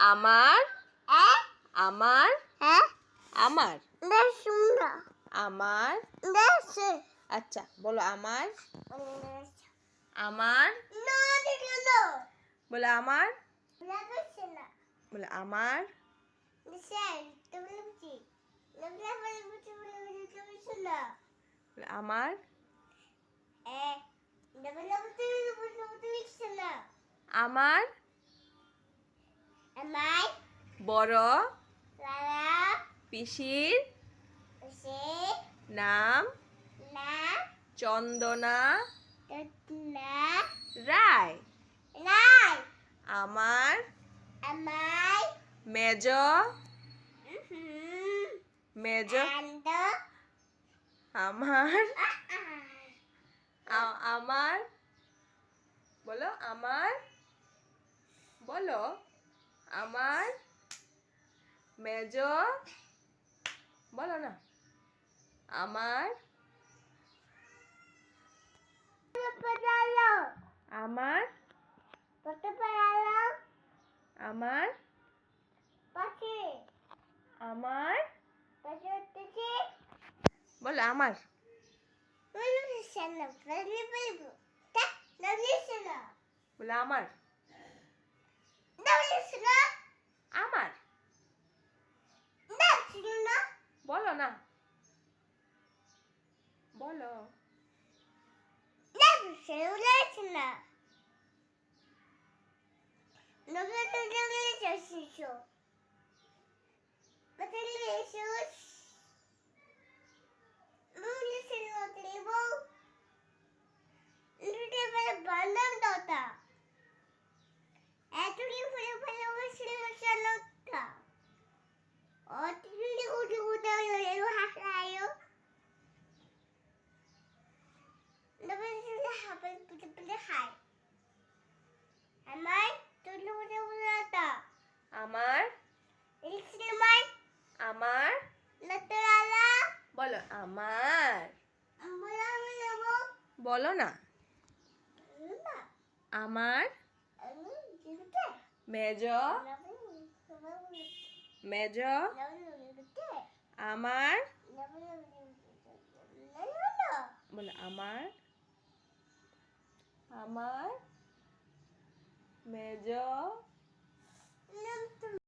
আমার আমার আমার আমার আচ্ছা বলো আমার আমার বলো আমার বলো আমার বলো আমার আমার বড় পিসির নাম চন্দনা রায়। আমার মেজ আমার আমার বলো আমার বলো আমার মেজ বলো না আমার আমার আমার আমার বলো আমার বলো আমার আমার বলো না বলো আমার আমার বলো আমার বলো না আমার মেজ মেজ আমার বলো আমার আমার মেজ